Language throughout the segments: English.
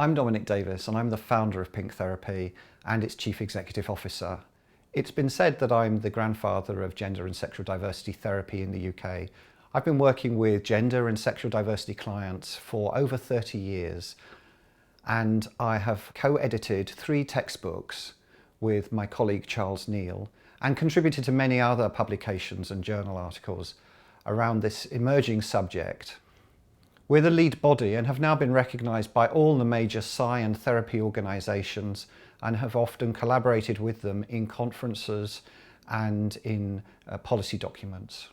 I'm Dominic Davis and I'm the founder of Pink Therapy and its Chief Executive Officer. It's been said that I'm the grandfather of gender and sexual diversity therapy in the UK. I've been working with gender and sexual diversity clients for over 30 years, and I have co-edited 3 textbooks with my colleague Charles Neal and contributed to many other publications and journal articles around this emerging subject. We're the lead body and have now been recognised by all the major psy and therapy organisations and have often collaborated with them in conferences and in policy documents.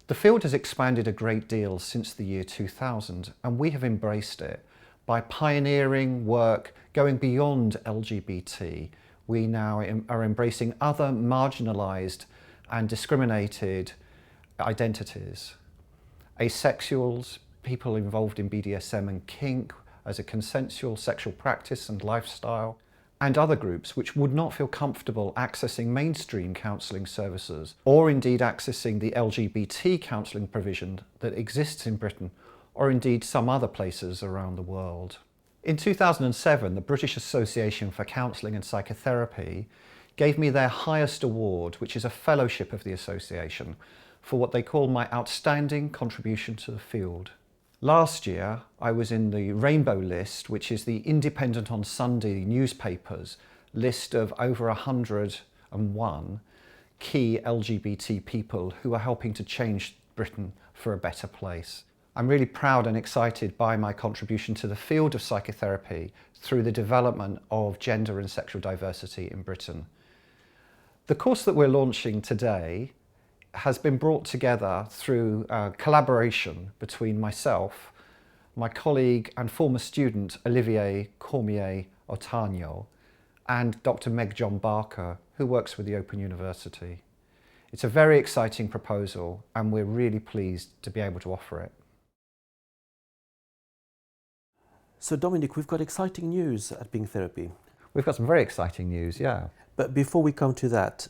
The field has expanded a great deal since the year 2000, and we have embraced it by pioneering work going beyond LGBT. We now are embracing other marginalised and discriminated identities. Asexuals, people involved in BDSM and kink as a consensual sexual practice and lifestyle, and other groups which would not feel comfortable accessing mainstream counselling services or indeed accessing the LGBT counselling provision that exists in Britain or indeed some other places around the world. In 2007, the British Association for Counselling and Psychotherapy gave me their highest award, which is a fellowship of the association, for what they call my outstanding contribution to the field. Last year, I was in the Rainbow List, which is the Independent on Sunday newspaper's list of over 101 key LGBT people who are helping to change Britain for a better place. I'm really proud and excited by my contribution to the field of psychotherapy through the development of gender and sexual diversity in Britain. The course that we're launching today has been brought together through collaboration between myself, my colleague and former student Olivier Cormier-Otagno, and Dr. Meg John Barker, who works with the Open University. It's a very exciting proposal and we're really pleased to be able to offer it. So Dominic, we've got exciting news at Pink Therapy. We've got some very exciting news, yeah. But before we come to that,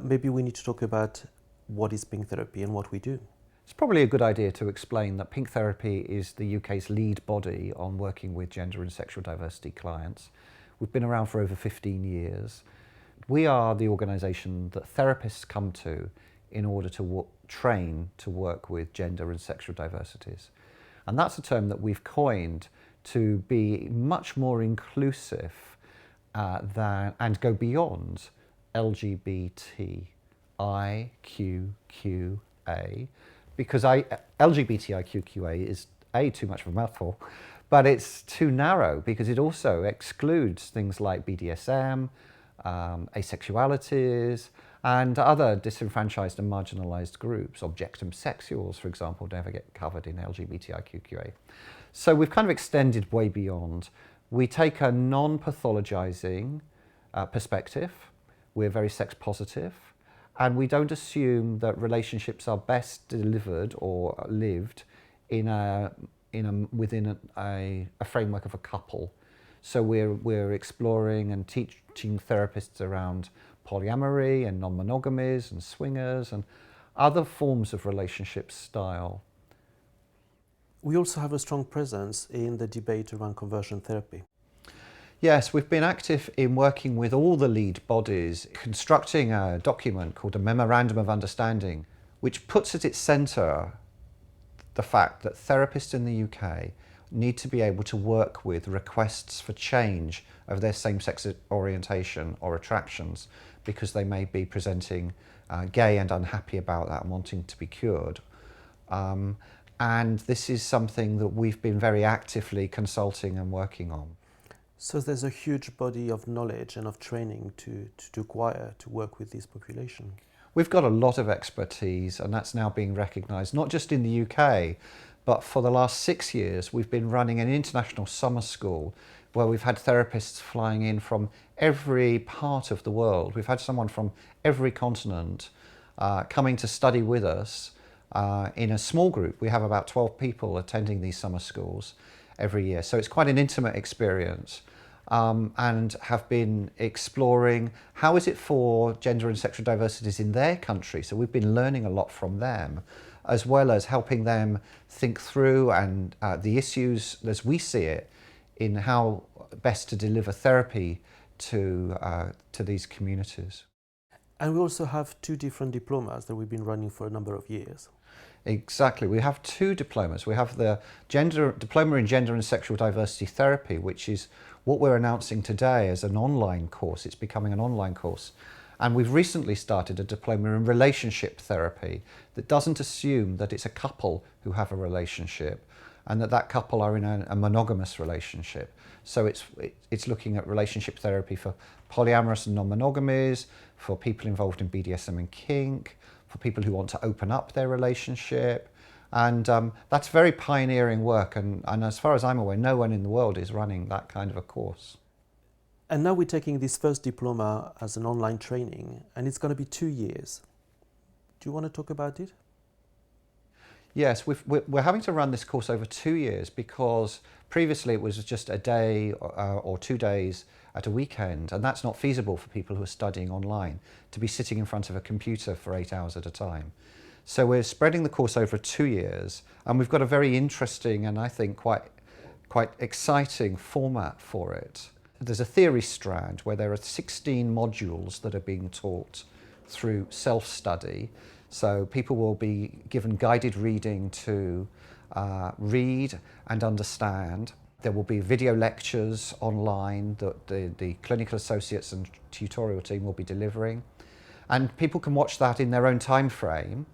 maybe we need to talk about what is Pink Therapy and what we do. It's probably a good idea to explain that Pink Therapy is the UK's lead body on working with gender and sexual diversity clients. We've been around for over 15 years. We are the organisation that therapists come to in order to train to work with gender and sexual diversities. And that's a term that we've coined to be much more inclusive and go beyond LGBTIQQA, because LGBTIQQA is too much of a mouthful, but it's too narrow because it also excludes things like BDSM, asexualities, and other disenfranchised and marginalised groups. Objectum sexuals, for example, never get covered in LGBTIQQA. So we've kind of extended way beyond. We take a non-pathologising perspective. We're very sex positive, and we don't assume that relationships are best delivered or lived within a framework of a couple. So we're exploring and teaching therapists around polyamory and non-monogamies and swingers and other forms of relationship style. We also have a strong presence in the debate around conversion therapy. Yes, we've been active in working with all the lead bodies, constructing a document called a Memorandum of Understanding, which puts at its centre the fact that therapists in the UK need to be able to work with requests for change of their same-sex orientation or attractions because they may be presenting gay and unhappy about that and wanting to be cured. And this is something that we've been very actively consulting and working on. So there's a huge body of knowledge and of training to acquire to work with this population. We've got a lot of expertise, and that's now being recognised, not just in the UK, but for the last 6 years we've been running an international summer school where we've had therapists flying in from every part of the world. We've had someone from every continent coming to study with us in a small group. We have about 12 people attending these summer schools every year. So it's quite an intimate experience, and have been exploring how is it for gender and sexual diversities in their country. So we've been learning a lot from them, as well as helping them think through and the issues as we see it in how best to deliver therapy to these communities. And we also have 2 different diplomas that we've been running for a number of years. Exactly. We have 2 diplomas. We have the Diploma in Gender and Sexual Diversity Therapy, which is what we're announcing today as an online course. It's becoming an online course. And we've recently started a Diploma in Relationship Therapy that doesn't assume that it's a couple who have a relationship and that couple are in a monogamous relationship. So it's looking at relationship therapy for polyamorous and non-monogamies, for people involved in BDSM and kink, for people who want to open up their relationship. And that's very pioneering work. And as far as I'm aware, no one in the world is running that kind of a course. And now we're taking this first diploma as an online training, and it's going to be 2 years. Do you want to talk about it? Yes, we're having to run this course over 2 years because previously it was just a day or 2 days at a weekend, and that's not feasible for people who are studying online, to be sitting in front of a computer for 8 hours at a time. So we're spreading the course over 2 years, and we've got a very interesting and I think quite exciting format for it. There's a theory strand where there are 16 modules that are being taught through self-study. So people will be given guided reading to read and understand. There will be video lectures online that the clinical associates and tutorial team will be delivering. And people can watch that in their own time frame.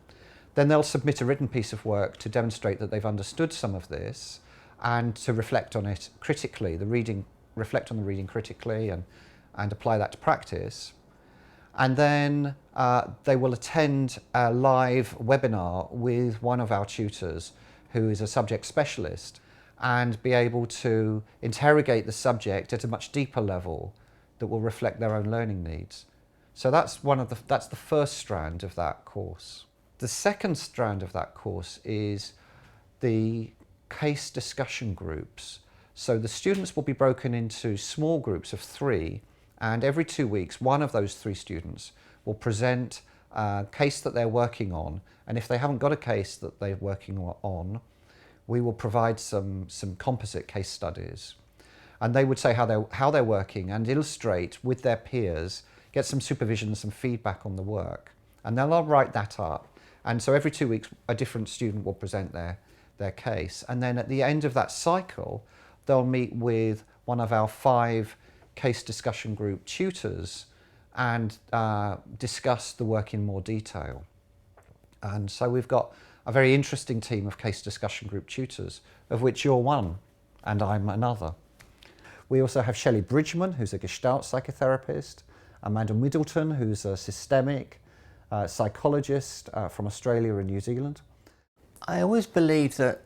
Then they'll submit a written piece of work to demonstrate that they've understood some of this and to reflect on it critically, reflect on the reading critically and apply that to practice. And then they will attend a live webinar with one of our tutors who is a subject specialist and be able to interrogate the subject at a much deeper level that will reflect their own learning needs. So that's the first strand of that course. The second strand of that course is the case discussion groups. So the students will be broken into small groups of 3, and every 2 weeks one of those 3 students will present a case that they're working on, and if they haven't got a case that they're working on, we will provide some composite case studies. And they would say how they're working and illustrate with their peers, get some supervision, some feedback on the work, and they'll all write that up. And so every 2 weeks a different student will present their case, and then at the end of that cycle they'll meet with one of our 5 case discussion group tutors and discuss the work in more detail. And so we've got a very interesting team of case discussion group tutors, of which you're one and I'm another. We also have Shelley Bridgman, who's a Gestalt psychotherapist, Amanda Middleton, who's a systemic psychologist from Australia and New Zealand. I always believe that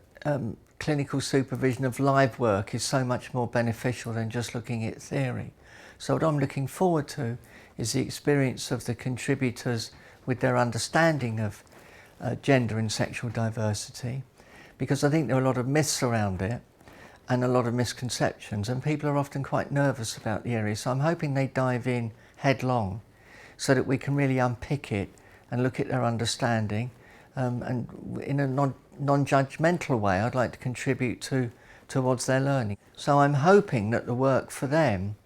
clinical supervision of live work is so much more beneficial than just looking at theory. So what I'm looking forward to is the experience of the contributors with their understanding of gender and sexual diversity, because I think there are a lot of myths around it and a lot of misconceptions, and people are often quite nervous about the area. So I'm hoping they dive in headlong so that we can really unpick it and look at their understanding, and in a non-judgmental way I'd like to contribute towards their learning. So I'm hoping that the work for them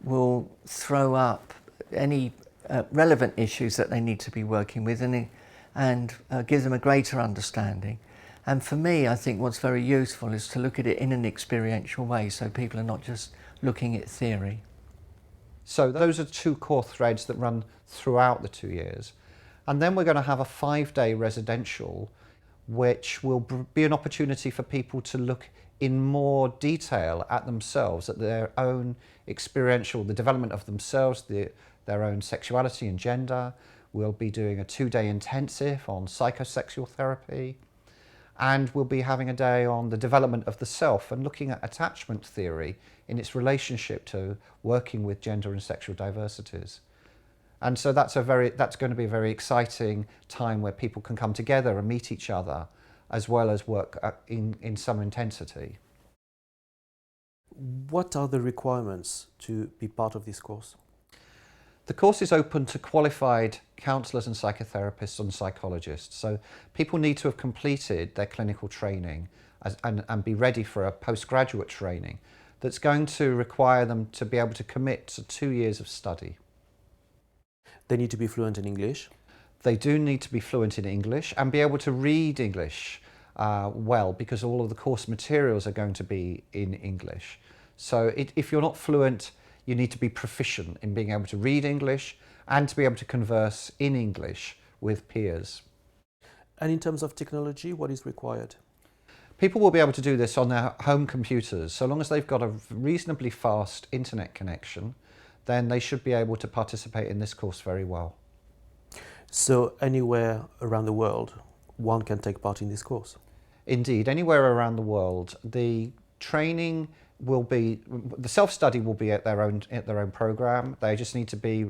will throw up any relevant issues that they need to be working with and give them a greater understanding. And for me, I think what's very useful is to look at it in an experiential way, so people are not just looking at theory. So those are 2 core threads that run throughout the 2 years. And then we're going to have a 5-day residential, which will be an opportunity for people to look in more detail at themselves, at their own experiential, the development of themselves, their own sexuality and gender. We'll be doing a 2-day intensive on psychosexual therapy, and we'll be having a day on the development of the self and looking at attachment theory in its relationship to working with gender and sexual diversities. And so that's going to be a very exciting time where people can come together and meet each other, as well as work in some intensity. What are the requirements to be part of this course? The course is open to qualified counsellors and psychotherapists and psychologists. So people need to have completed their clinical training and be ready for a postgraduate training. that's going to require them to be able to commit to 2 years of study. They need to be fluent in English. They do need to be fluent in English and be able to read English well, because all of the course materials are going to be in English. So if you're not fluent, you need to be proficient in being able to read English and to be able to converse in English with peers. And in terms of technology, what is required? People will be able to do this on their home computers. So long as they've got a reasonably fast internet connection, then they should be able to participate in this course very well. So anywhere around the world, one can take part in this course? Indeed, anywhere around the world. The training will be, the self-study will be at their own program. They just need to be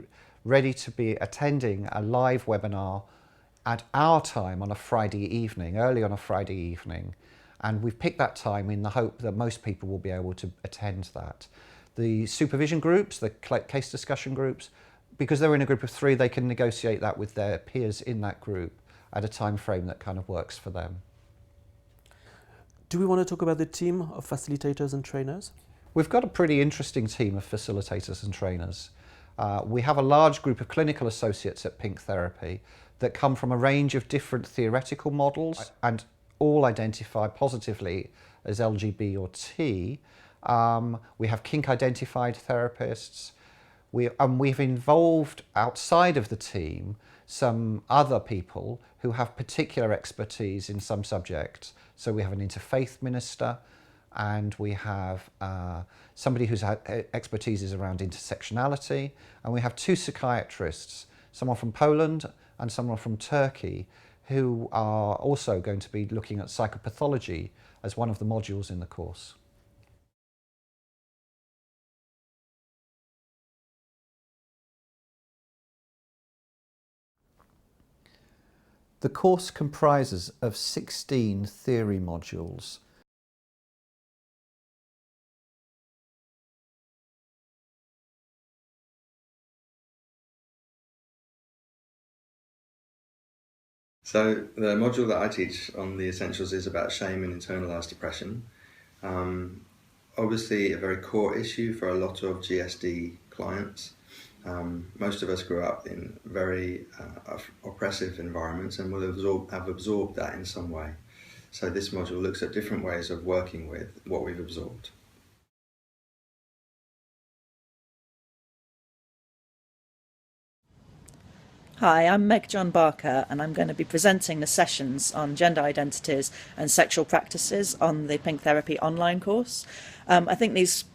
ready to be attending a live webinar at our time on a Friday evening, early on a Friday evening. And we've picked that time in the hope that most people will be able to attend that. The supervision groups, the case discussion groups, because they're in a group of 3, they can negotiate that with their peers in that group at a time frame that kind of works for them. Do we want to talk about the team of facilitators and trainers? We've got a pretty interesting team of facilitators and trainers. We have a large group of clinical associates at Pink Therapy that come from a range of different theoretical models and all identify positively as LGB or T. We have kink-identified therapists. We've involved outside of the team some other people who have particular expertise in some subjects. So we have an interfaith minister, and we have somebody whose expertise is around intersectionality, and we have 2 psychiatrists, someone from Poland and someone from Turkey, who are also going to be looking at psychopathology as one of the modules in the course. The course comprises of 16 theory modules. So the module that I teach on the essentials is about shame and internalised depression. Obviously a very core issue for a lot of GSD clients. Most of us grew up in very oppressive environments and will have absorbed that in some way. So this module looks at different ways of working with what we've absorbed. Hi, I'm Meg John Barker, and I'm going to be presenting the sessions on gender identities and sexual practices on the Pink Therapy online course. I think these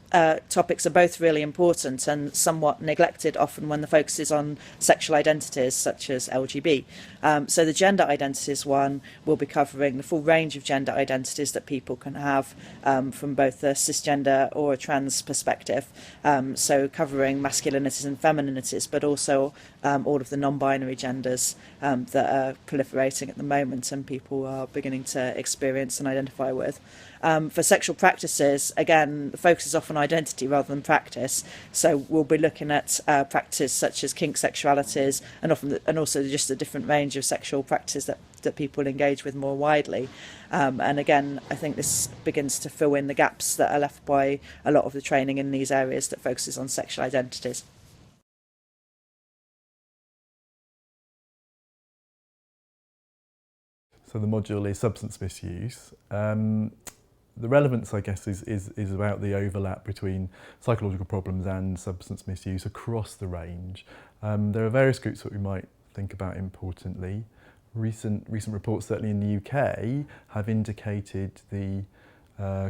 topics are both really important and somewhat neglected often when the focus is on sexual identities such as LGB. So the gender identities one will be covering the full range of gender identities that people can have from both a cisgender or a trans perspective. So covering masculinities and femininities, but also all of the non-binary genders that are proliferating at the moment and people are beginning to experience and identify with. For sexual practices, again, the focus is often identity rather than practice. So we'll be looking at practices such as kink sexualities and also just a different range of sexual practices that people engage with more widely. And again, I think this begins to fill in the gaps that are left by a lot of the training in these areas that focuses on sexual identities. So the module is substance misuse. The relevance, I guess, is about the overlap between psychological problems and substance misuse across the range. There are various groups that we might think about importantly. Recent reports, certainly in the UK, have indicated the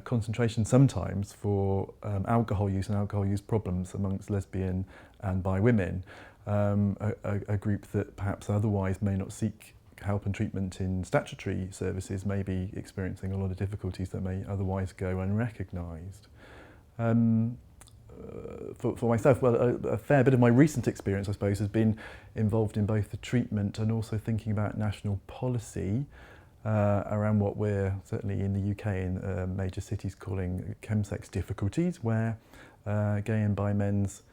concentration sometimes for alcohol use and alcohol use problems amongst lesbian and bi women, a group that perhaps otherwise may not seek help and treatment in statutory services may be experiencing a lot of difficulties that may otherwise go unrecognised. For myself, well, a fair bit of my recent experience, I suppose, has been involved in both the treatment and also thinking about national policy around what we're, certainly in the UK, in major cities calling chemsex difficulties, where gay and bi men's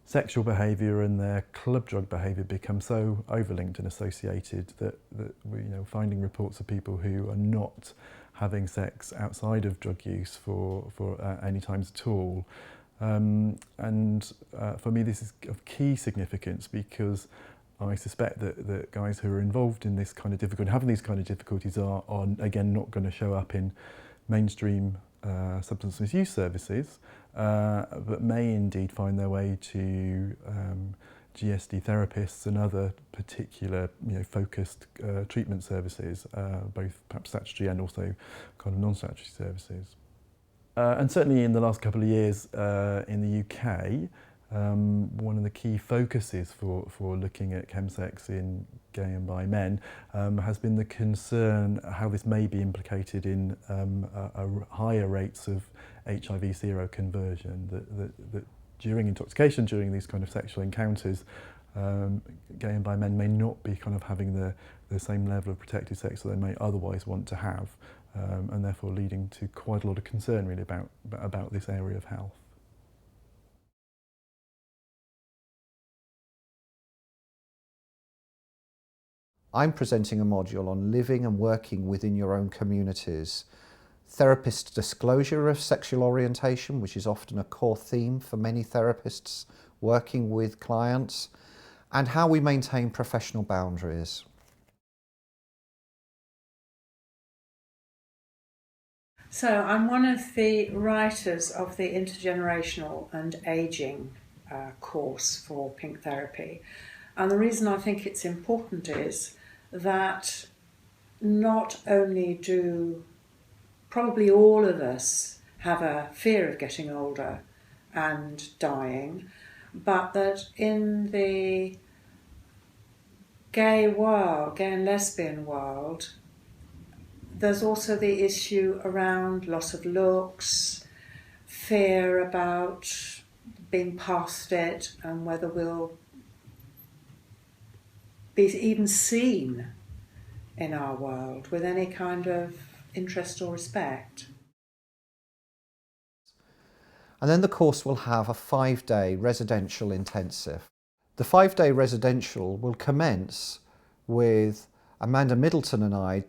sexual behaviour and their club drug behaviour become so overlinked and associated that we're finding reports of people who are not having sex outside of drug use for any times at all. For me, this is of key significance because I suspect that guys who are involved in this kind of difficulty, having these kind of difficulties, are again not going to show up in mainstream substance misuse services, but may indeed find their way to GSD therapists and other particular, focused treatment services, both perhaps statutory and also kind of non-statutory services. And certainly in the last couple of years in the UK, one of the key focuses for looking at chemsex in gay and bi men has been the concern how this may be implicated in higher rates of HIV seroconversion, that during intoxication, during these kind of sexual encounters, gay and bi men may not be kind of having the same level of protected sex that they may otherwise want to have, and therefore leading to quite a lot of concern really about this area of health. I'm presenting a module on living and working within your own communities, therapist disclosure of sexual orientation, which is often a core theme for many therapists working with clients, and how we maintain professional boundaries. So I'm one of the writers of the Intergenerational and Ageing course for Pink Therapy. And the reason I think it's important is that not only do probably all of us have a fear of getting older and dying, but that in the gay world, gay and lesbian world, there's also the issue around loss of looks, fear about being past it and whether we'll be even seen in our world with any kind of interest or respect. And then the course will have a 5-day residential intensive. The 5-day residential will commence with Amanda Middleton and I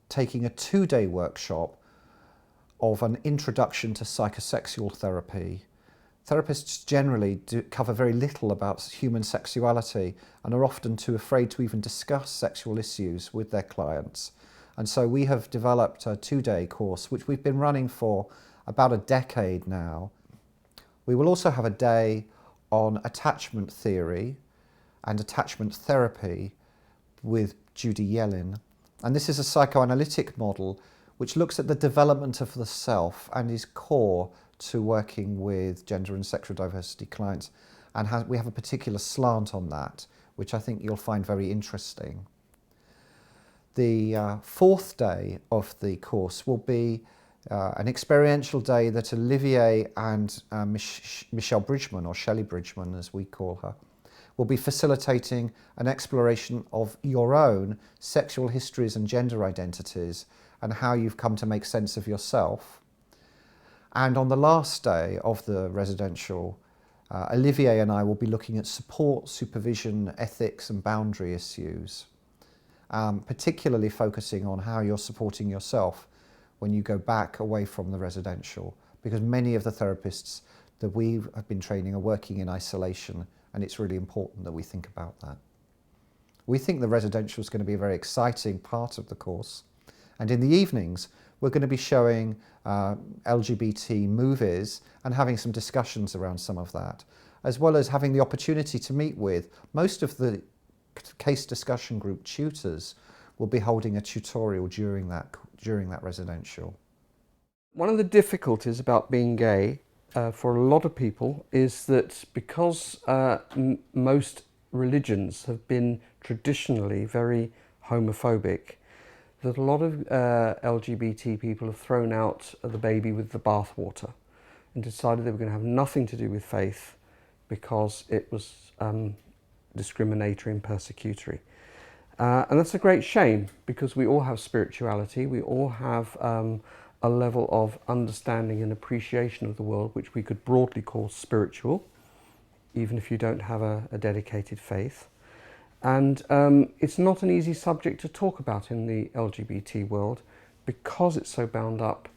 taking a 2-day workshop of an introduction to psychosexual therapy. Therapists generally cover very little about human sexuality and are often too afraid to even discuss sexual issues with their clients. And so we have developed a 2-day course, which we've been running for about a decade now. We will also have a day on attachment theory and attachment therapy with Judy Yellin. And this is a psychoanalytic model which looks at the development of the self and is core to working with gender and sexual diversity clients. And we have a particular slant on that, which I think you'll find very interesting. The 4th day of the course will be an experiential day that Olivier and Michelle Bridgman, or Shelley Bridgman as we call her, will be facilitating an exploration of your own sexual histories and gender identities and how you've come to make sense of yourself. And on the last day of the residential, Olivier and I will be looking at support, supervision, ethics and boundary issues, particularly focusing on how you're supporting yourself when you go back away from the residential, because many of the therapists that we have been training are working in isolation, and it's really important that we think about that. We think the residential is going to be a very exciting part of the course, and in the evenings we're going to be showing LGBT movies and having some discussions around some of that, as well as having the opportunity to meet with most of the case discussion group tutors. Will be holding a tutorial during that residential. One of the difficulties about being gay for a lot of people is that because most religions have been traditionally very homophobic, that a lot of LGBT people have thrown out the baby with the bathwater and decided they were going to have nothing to do with faith because it was discriminatory and persecutory. And that's a great shame, because we all have spirituality, we all have a level of understanding and appreciation of the world which we could broadly call spiritual, even if you don't have a dedicated faith. And it's not an easy subject to talk about in the LGBT world, because it's so bound up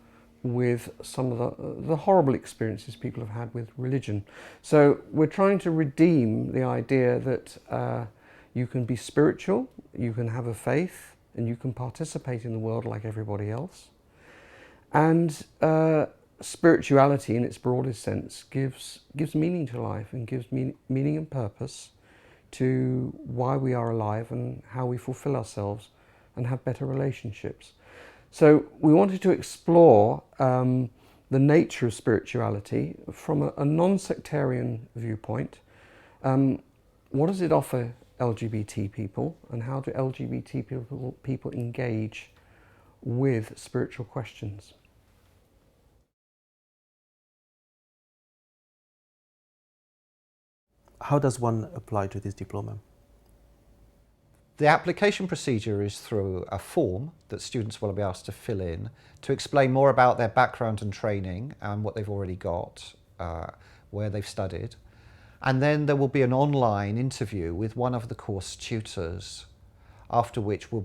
with some of the horrible experiences people have had with religion. So we're trying to redeem the idea that you can be spiritual, you can have a faith, and you can participate in the world like everybody else. And spirituality in its broadest sense gives meaning to life and gives meaning and purpose to why we are alive and how we fulfill ourselves and have better relationships. So we wanted to explore the nature of spirituality from a non-sectarian viewpoint. What does it offer LGBT people, and how do LGBT people engage with spiritual questions? How does one apply to this diploma? The application procedure is through a form that students will be asked to fill in to explain more about their background and training and what they've already got, where they've studied. And then there will be an online interview with one of the course tutors, after which we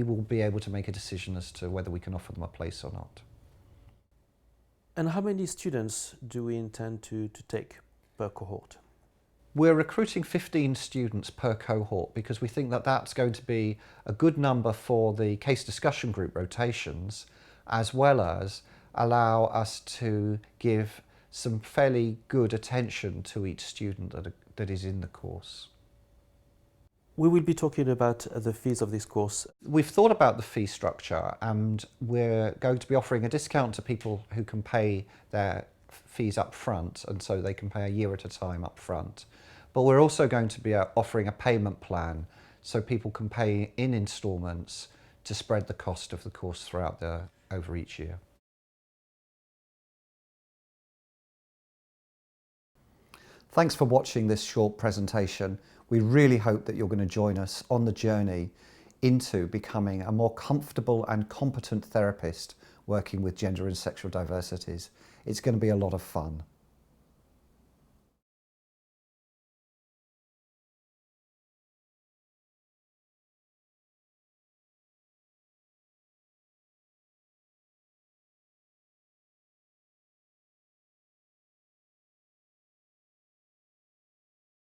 will be able to make a decision as to whether we can offer them a place or not. And how many students do we intend to take per cohort? We're recruiting 15 students per cohort because we think that that's going to be a good number for the case discussion group rotations, as well as allow us to give some fairly good attention to each student that is in the course. We will be talking about the fees of this course. We've thought about the fee structure, and we're going to be offering a discount to people who can pay their fees up front, and so they can pay a year at a time up front. But we're also going to be offering a payment plan so people can pay in instalments to spread the cost of the course over each year. Thanks for watching this short presentation. We really hope that you're going to join us on the journey into becoming a more comfortable and competent therapist working with gender and sexual diversities. It's going to be a lot of fun.